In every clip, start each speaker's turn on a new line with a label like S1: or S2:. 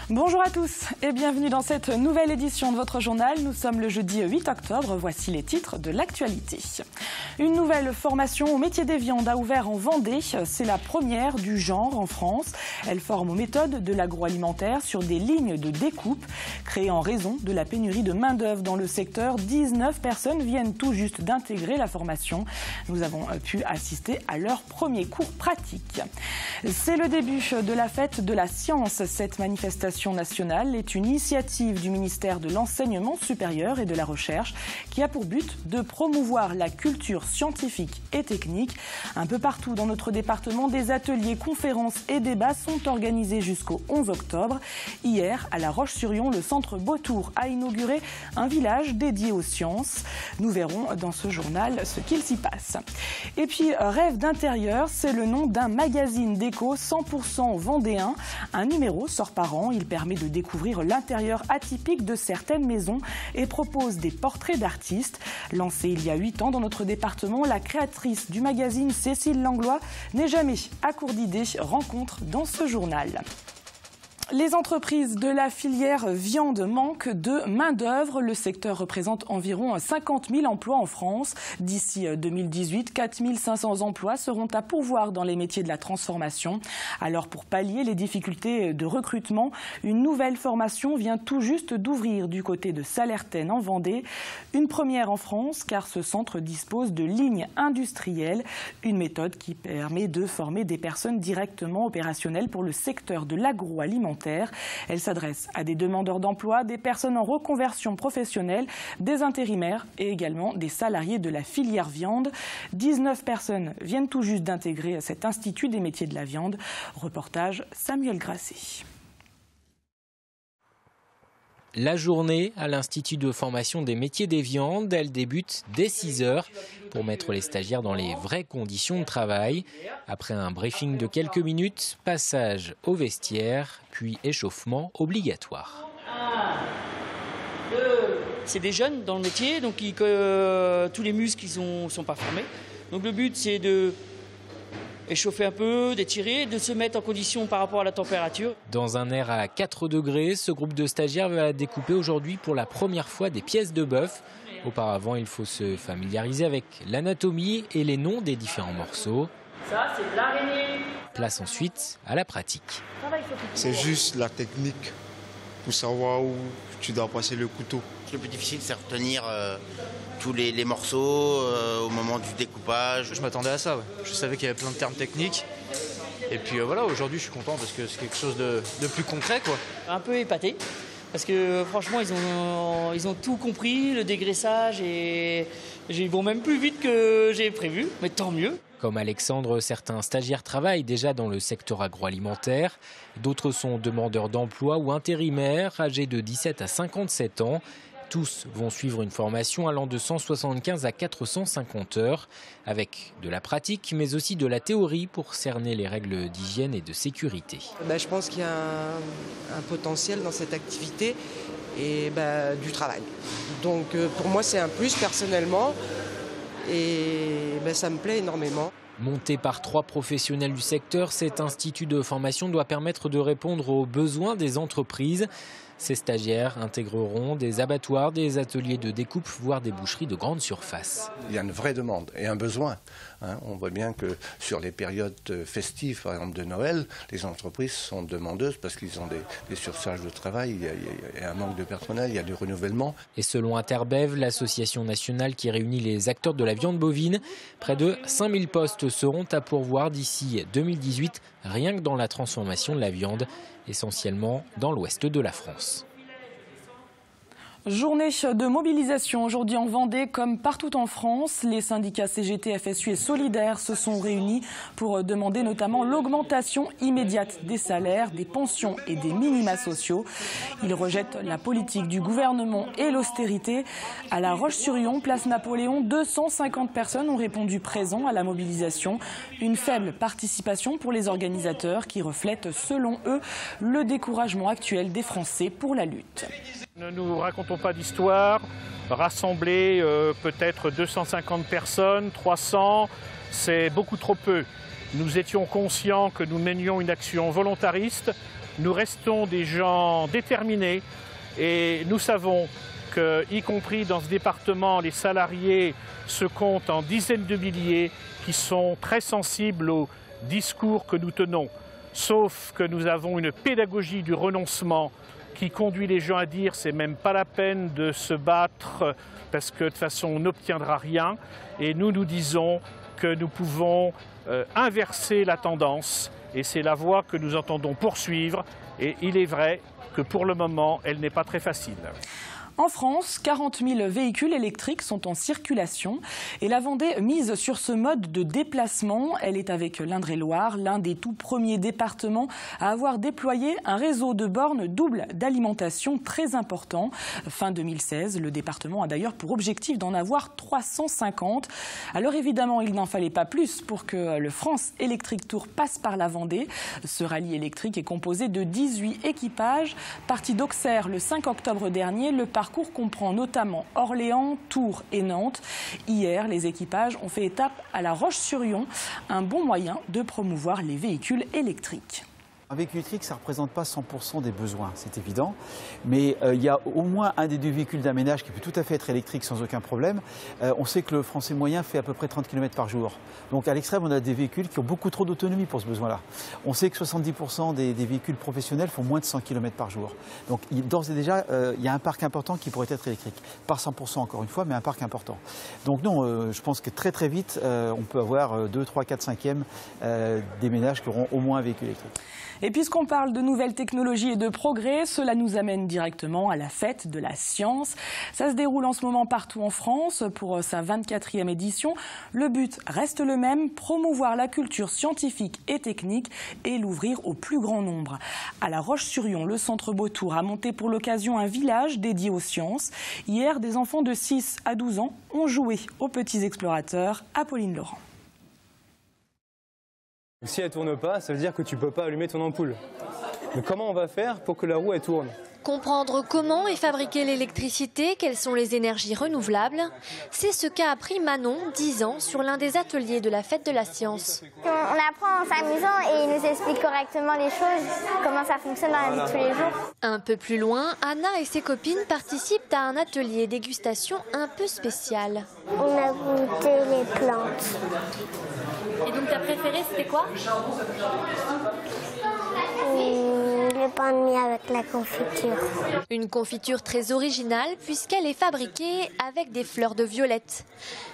S1: Bonjour à tous et bienvenue dans cette nouvelle édition de votre journal. Nous sommes le jeudi 8 octobre, voici les titres de l'actualité. Une nouvelle formation au métier des viandes a ouvert en Vendée. C'est la première du genre en France. Elle forme aux méthodes de l'agroalimentaire sur des lignes de découpe. Créée en raison de la pénurie de main-d'œuvre dans le secteur, 19 personnes viennent tout juste d'intégrer la formation. Nous avons pu assister à leur premier cours pratique. C'est le début de la fête de la science. Cette manifestation nationale est une initiative du ministère de l'Enseignement supérieur et de la Recherche qui a pour but de promouvoir la culture scientifique et technique. Un peu partout dans notre département, des ateliers, conférences et débats sont organisés jusqu'au 11 octobre. Hier, à La Roche-sur-Yon, le centre Beautour a inauguré un village dédié aux sciences. Nous verrons dans ce journal ce qu'il s'y passe. Et puis, Rêve d'intérieur, c'est le nom d'un magazine déco 100% vendéen. Un numéro sort par an. Il permet de découvrir l'intérieur atypique de certaines maisons et propose des portraits d'artistes. Lancée il y a 8 ans dans notre département, la créatrice du magazine, Cécile Langlois, n'est jamais à court d'idées, rencontre dans ce journal. Les entreprises de la filière viande manquent de main-d'œuvre. Le secteur représente environ 50 000 emplois en France. D'ici 2018, 4 500 emplois seront à pourvoir dans les métiers de la transformation. Alors, pour pallier les difficultés de recrutement, une nouvelle formation vient tout juste d'ouvrir du côté de Sallertaine en Vendée. Une première en France, car ce centre dispose de lignes industrielles. Une méthode qui permet de former des personnes directement opérationnelles pour le secteur de l'agroalimentaire. Elle s'adresse à des demandeurs d'emploi, des personnes en reconversion professionnelle, des intérimaires et également des salariés de la filière viande. 19 personnes viennent tout juste d'intégrer cet institut des métiers de la viande. Reportage Samuel Grasset.
S2: La journée à l'Institut de formation des métiers des viandes, elle débute dès 6 h pour mettre les stagiaires dans les vraies conditions de travail. Après un briefing de quelques minutes, passage au vestiaire, puis échauffement obligatoire.
S3: C'est des jeunes dans le métier, donc tous les muscles ne sont pas formés. Donc le but c'est de échauffer un peu, d'étirer, de se mettre en condition par rapport à la température.
S2: Dans un air à 4 degrés, ce groupe de stagiaires va découper aujourd'hui pour la première fois des pièces de bœuf. Auparavant, il faut se familiariser avec l'anatomie et les noms des différents morceaux.
S3: Ça, c'est de l'araignée.
S2: Place ensuite à la pratique.
S4: C'est juste la technique pour savoir où tu dois passer le couteau.
S5: Le plus difficile, c'est retenir tous les morceaux au moment du découpage.
S6: Je m'attendais à ça, ouais. Je savais qu'il y avait plein de termes techniques. Et puis voilà, aujourd'hui je suis content parce que c'est quelque chose de plus concret, quoi.
S3: Un peu épaté, parce que franchement ils ont tout compris, le dégraissage, et ils vont même plus vite que j'ai prévu, mais tant mieux.
S2: Comme Alexandre, certains stagiaires travaillent déjà dans le secteur agroalimentaire. D'autres sont demandeurs d'emploi ou intérimaires, âgés de 17 à 57 ans. Tous vont suivre une formation allant de 175 à 450 heures, avec de la pratique, mais aussi de la théorie pour cerner les règles d'hygiène et de sécurité.
S7: Je pense qu'il y a un potentiel dans cette activité et du travail. Donc pour moi c'est un plus personnellement et ça me plaît énormément.
S2: Monté par 3 professionnels du secteur, cet institut de formation doit permettre de répondre aux besoins des entreprises. Ces stagiaires intégreront des abattoirs, des ateliers de découpe, voire des boucheries de grande surface.
S8: Il y a une vraie demande et un besoin. On voit bien que sur les périodes festives, par exemple de Noël, les entreprises sont demandeuses parce qu'ils ont des surcharges de travail, il y a un manque de personnel, il y a du renouvellement.
S2: Et selon Interbev, l'association nationale qui réunit les acteurs de la viande bovine, près de 5000 postes seront à pourvoir d'ici 2018, rien que dans la transformation de la viande, essentiellement dans l'ouest de la France.
S1: Journée de mobilisation aujourd'hui en Vendée comme partout en France. Les syndicats CGT, FSU et Solidaires se sont réunis pour demander notamment l'augmentation immédiate des salaires, des pensions et des minima sociaux. Ils rejettent la politique du gouvernement et l'austérité. À La Roche-sur-Yon, place Napoléon, 250 personnes ont répondu présent à la mobilisation. Une faible participation pour les organisateurs qui reflète, selon eux, le découragement actuel des Français pour la lutte.
S9: Ne nous racontons pas d'histoire. Rassembler peut-être 250 personnes, 300, c'est beaucoup trop peu. Nous étions conscients que nous menions une action volontariste nous restons des gens déterminés et nous savons que, y compris dans ce département, les salariés se comptent en dizaines de milliers qui sont très sensibles aux discours que nous tenons. Sauf que nous avons une pédagogie du renoncement qui conduit les gens à dire c'est même pas la peine de se battre parce que de toute façon on n'obtiendra rien. Et nous disons que nous pouvons inverser la tendance et c'est la voie que nous entendons poursuivre. Et il est vrai que pour le moment, elle n'est pas très facile.
S1: En France, 40 000 véhicules électriques sont en circulation et la Vendée mise sur ce mode de déplacement. Elle est avec l'Indre-et-Loire, l'un des tout premiers départements à avoir déployé un réseau de bornes double d'alimentation très important. Fin 2016, le département a d'ailleurs pour objectif d'en avoir 350. Alors évidemment, il n'en fallait pas plus pour que le France Electric Tour passe par la Vendée. Ce rallye électrique est composé de 18 équipages. Parti d'Auxerre le 5 octobre dernier, le parcours comprend notamment Orléans, Tours et Nantes. Hier, les équipages ont fait étape à La Roche-sur-Yon, un bon moyen de promouvoir les véhicules électriques.
S10: Un véhicule électrique, ça ne représente pas 100% des besoins, c'est évident. Mais il y a au moins un des deux véhicules d'un ménage qui peut tout à fait être électrique sans aucun problème. On sait que le Français moyen fait à peu près 30 km par jour. Donc à l'extrême, on a des véhicules qui ont beaucoup trop d'autonomie pour ce besoin-là. On sait que 70% des véhicules professionnels font moins de 100 km par jour. Donc d'ores et déjà, il y a un parc important qui pourrait être électrique. Pas 100% encore une fois, mais un parc important. Donc non, je pense que très très vite, on peut avoir 2, 3, 4, 5e des ménages qui auront au moins un véhicule électrique.
S1: Et puisqu'on parle de nouvelles technologies et de progrès, cela nous amène directement à la fête de la science. Ça se déroule en ce moment partout en France pour sa 24e édition. Le but reste le même, promouvoir la culture scientifique et technique et l'ouvrir au plus grand nombre. À La Roche-sur-Yon, le centre Beautour a monté pour l'occasion un village dédié aux sciences. Hier, des enfants de 6 à 12 ans ont joué aux petits explorateurs. Apolline Laurent.
S11: Si elle ne tourne pas, ça veut dire que tu ne peux pas allumer ton ampoule. Mais comment on va faire pour que la roue elle tourne ?
S12: Comprendre comment est fabriquée l'électricité, quelles sont les énergies renouvelables, c'est ce qu'a appris Manon, 10 ans, sur l'un des ateliers de la fête de la science.
S13: On apprend en s'amusant et il nous explique correctement les choses, comment ça fonctionne dans la vie de tous les jours.
S12: Un peu plus loin, Anna et ses copines participent à un atelier dégustation un peu spécial.
S13: On a goûté les plantes.
S12: Et donc ta préférée, c'était quoi ?
S13: Le pain de mie avec la confiture.
S12: Une confiture très originale puisqu'elle est fabriquée avec des fleurs de violette.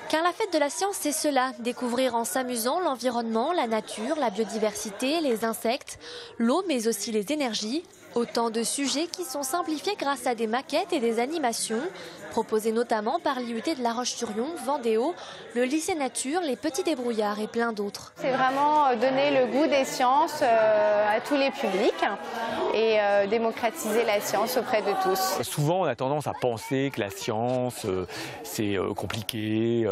S12: Car la fête de la science, c'est cela, découvrir en s'amusant l'environnement, la nature, la biodiversité, les insectes, l'eau mais aussi les énergies. Autant de sujets qui sont simplifiés grâce à des maquettes et des animations, proposées notamment par l'IUT de La Roche-sur-Yon, Vendéo, le lycée Nature, les Petits Débrouillards et plein d'autres.
S14: C'est vraiment donner le goût des sciences à tous les publics et démocratiser la science auprès de tous.
S15: Souvent, on a tendance à penser que la science, c'est compliqué.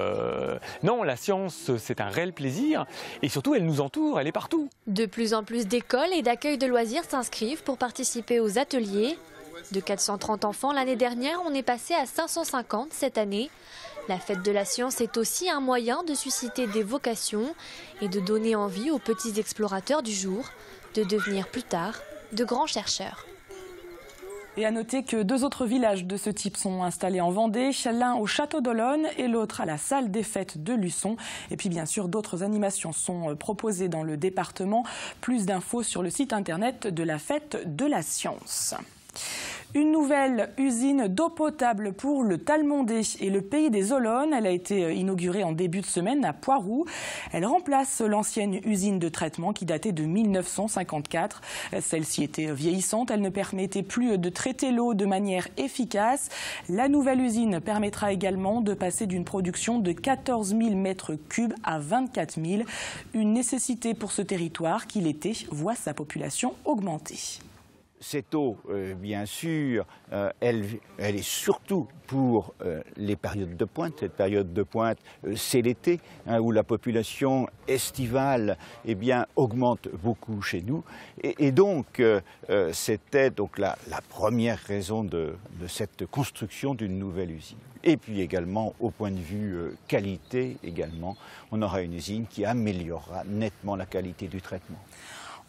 S15: Non, la science, c'est un réel plaisir et surtout, elle nous entoure, elle est partout.
S12: De plus en plus d'écoles et d'accueils de loisirs s'inscrivent pour participer aux ateliers. De 430 enfants l'année dernière, on est passé à 550 cette année. La fête de la science est aussi un moyen de susciter des vocations et de donner envie aux petits explorateurs du jour de devenir plus tard de grands chercheurs.
S1: Et à noter que 2 autres villages de ce type sont installés en Vendée, l'un au Château d'Olonne et l'autre à la salle des fêtes de Luçon. Et puis bien sûr, d'autres animations sont proposées dans le département. Plus d'infos sur le site internet de la fête de la science. Une nouvelle usine d'eau potable pour le Talmondais et le pays des Olonnes. Elle a été inaugurée en début de semaine à Poiroux. Elle remplace l'ancienne usine de traitement qui datait de 1954. Celle-ci était vieillissante. Elle ne permettait plus de traiter l'eau de manière efficace. La nouvelle usine permettra également de passer d'une production de 14 000 mètres cubes à 24 000. Une nécessité pour ce territoire qui, l'été, voit sa population augmenter.
S16: Cette eau, bien sûr, elle est surtout pour les périodes de pointe. Cette période de pointe, c'est l'été, où la population estivale augmente beaucoup chez nous. Et donc, c'était donc la première raison de cette construction d'une nouvelle usine. Et puis également, au point de vue qualité, également, on aura une usine qui améliorera nettement la qualité du traitement.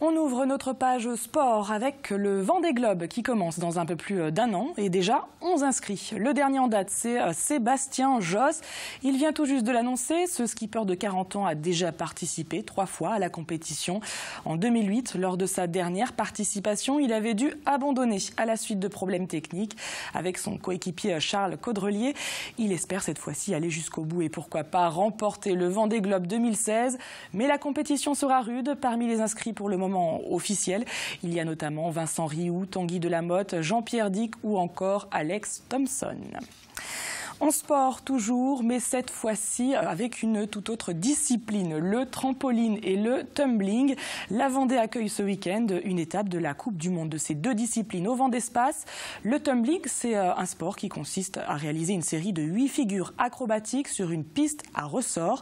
S1: On ouvre notre page sport avec le Vendée Globe qui commence dans un peu plus d'un an et déjà 11 inscrits. Le dernier en date, c'est Sébastien Josse. Il vient tout juste de l'annoncer. Ce skipper de 40 ans a déjà participé 3 fois à la compétition. En 2008, lors de sa dernière participation, il avait dû abandonner à la suite de problèmes techniques. Avec son coéquipier Charles Caudrelier, il espère cette fois-ci aller jusqu'au bout et pourquoi pas remporter le Vendée Globe 2016. Mais la compétition sera rude. Parmi les inscrits pour le moment officiel, il y a notamment Vincent Rioux, Tanguy Delamotte, Jean-Pierre Dick ou encore Alex Thompson. En sport toujours, mais cette fois-ci avec une toute autre discipline, le trampoline et le tumbling. La Vendée accueille ce week-end une étape de la Coupe du Monde de ces deux disciplines au Vendée-Espace. Le tumbling, c'est un sport qui consiste à réaliser une série de 8 figures acrobatiques sur une piste à ressort.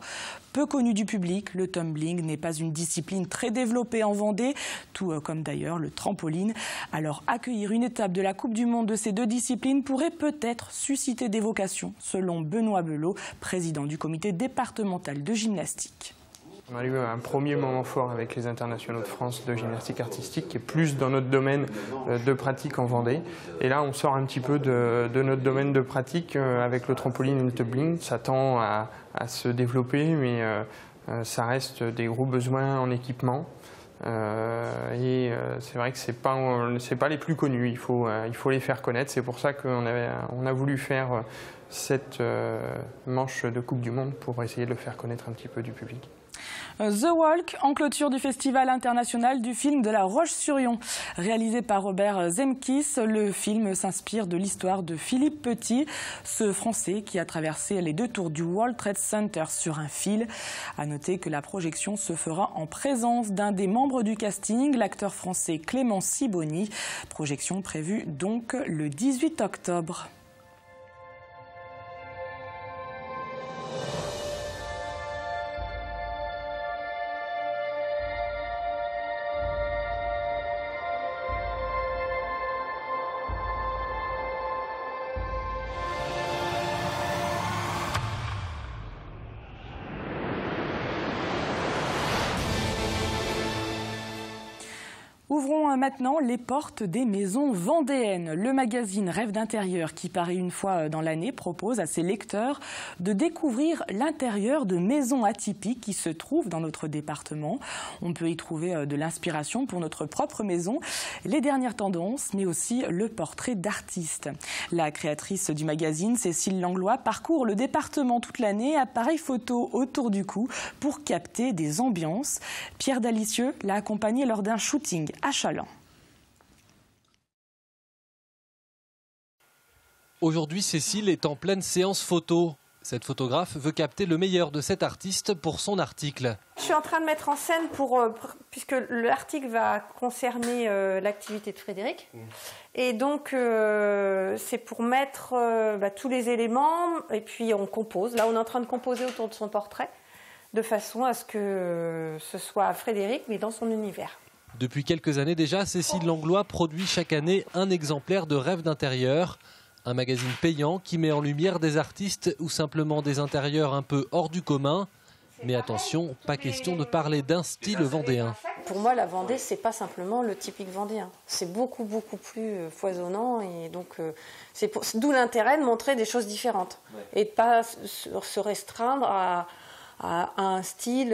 S1: Peu connu du public, le tumbling n'est pas une discipline très développée en Vendée, tout comme d'ailleurs le trampoline. Alors accueillir une étape de la Coupe du Monde de ces deux disciplines pourrait peut-être susciter des vocations, selon Benoît Belot, président du comité départemental de gymnastique.
S17: On a eu un premier moment fort avec les internationaux de France de gymnastique artistique qui est plus dans notre domaine de pratique en Vendée. Et là, on sort un petit peu de notre domaine de pratique avec le trampoline et le tumbling. Ça tend à se développer, mais ça reste des gros besoins en équipement. Et c'est vrai que c'est pas les plus connus. Il faut les faire connaître. C'est pour ça qu'on a voulu faire cette manche de Coupe du Monde pour essayer de le faire connaître un petit peu du public.
S1: The Walk, en clôture du Festival international du film de La Roche-sur-Yon. Réalisé par Robert Zemkis, le film s'inspire de l'histoire de Philippe Petit, ce Français qui a traversé les 2 tours du World Trade Center sur un fil. À noter que la projection se fera en présence d'un des membres du casting, l'acteur français Clément Sibony. Projection prévue donc le 18 octobre. Ouvrons maintenant les portes des maisons vendéennes. Le magazine Rêve d'intérieur, qui paraît une fois dans l'année, propose à ses lecteurs de découvrir l'intérieur de maisons atypiques qui se trouvent dans notre département. On peut y trouver de l'inspiration pour notre propre maison, les dernières tendances, mais aussi le portrait d'artistes. La créatrice du magazine, Cécile Langlois, parcourt le département toute l'année, appareil photo autour du cou, pour capter des ambiances. Pierre Dalicieux l'a accompagnée lors d'un shooting à Challans.
S18: Aujourd'hui, Cécile est en pleine séance photo. Cette photographe veut capter le meilleur de cet artiste pour son article.
S19: Je suis en train de mettre en scène, puisque l'article va concerner l'activité de Frédéric. Et donc, c'est pour mettre tous les éléments, et puis on compose. Là, on est en train de composer autour de son portrait, de façon à ce que ce soit Frédéric, mais dans son univers.
S18: Depuis quelques années déjà, Cécile Langlois produit chaque année un exemplaire de Rêve d'intérieur. Un magazine payant qui met en lumière des artistes ou simplement des intérieurs un peu hors du commun. Mais attention, pas question de parler d'un style vendéen.
S19: Pour moi, la Vendée, c'est pas simplement le typique vendéen. C'est beaucoup plus foisonnant. Et donc, d'où l'intérêt de montrer des choses différentes. Et de pas se restreindre à un style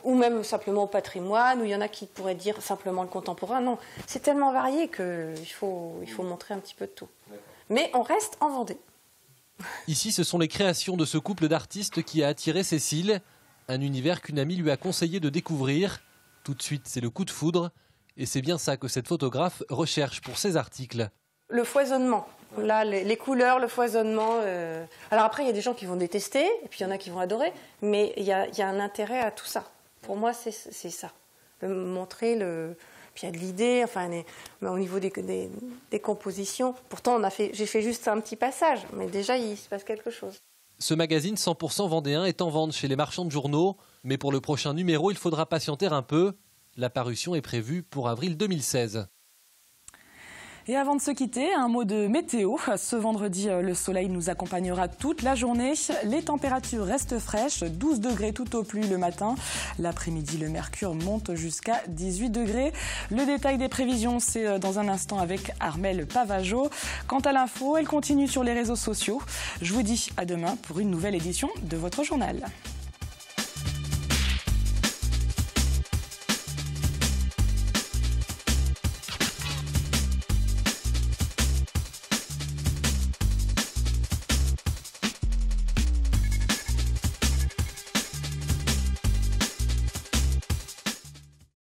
S19: ou même simplement au patrimoine, où il y en a qui pourraient dire simplement le contemporain. Non, c'est tellement varié qu'il faut montrer un petit peu de tout. Mais on reste en Vendée.
S18: Ici, ce sont les créations de ce couple d'artistes qui a attiré Cécile. Un univers qu'une amie lui a conseillé de découvrir. Tout de suite, c'est le coup de foudre. Et c'est bien ça que cette photographe recherche pour ses articles.
S19: Le foisonnement. Là, les couleurs, le foisonnement. Alors après, il y a des gens qui vont détester, et puis il y en a qui vont adorer, mais il y a un intérêt à tout ça. Pour moi, c'est ça. Montrer Puis il y a de l'idée, au niveau des compositions. Pourtant, j'ai fait juste un petit passage, mais déjà, il se passe quelque chose.
S18: Ce magazine 100% vendéen est en vente chez les marchands de journaux, mais pour le prochain numéro, il faudra patienter un peu. La parution est prévue pour avril 2016.
S1: Et avant de se quitter, un mot de météo. Ce vendredi, le soleil nous accompagnera toute la journée. Les températures restent fraîches, 12 degrés tout au plus le matin. L'après-midi, le mercure monte jusqu'à 18 degrés. Le détail des prévisions, c'est dans un instant avec Armelle Pavageau. Quant à l'info, elle continue sur les réseaux sociaux. Je vous dis à demain pour une nouvelle édition de votre journal.